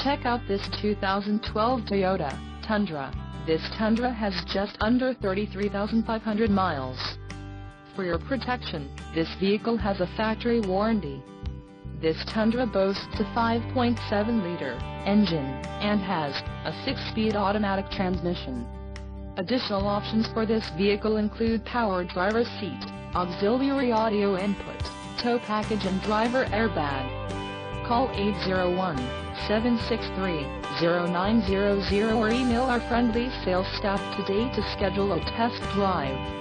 Check out this 2012 Toyota Tundra. This Tundra has just under 33,500 miles. For your protection, this vehicle has a factory warranty. This Tundra boasts a 5.7-liter engine and has a 6-speed automatic transmission. Additional options for this vehicle include power driver seat, auxiliary audio input, tow package and driver airbag. Call 801-763-0900 or email our friendly sales staff today to schedule a test drive.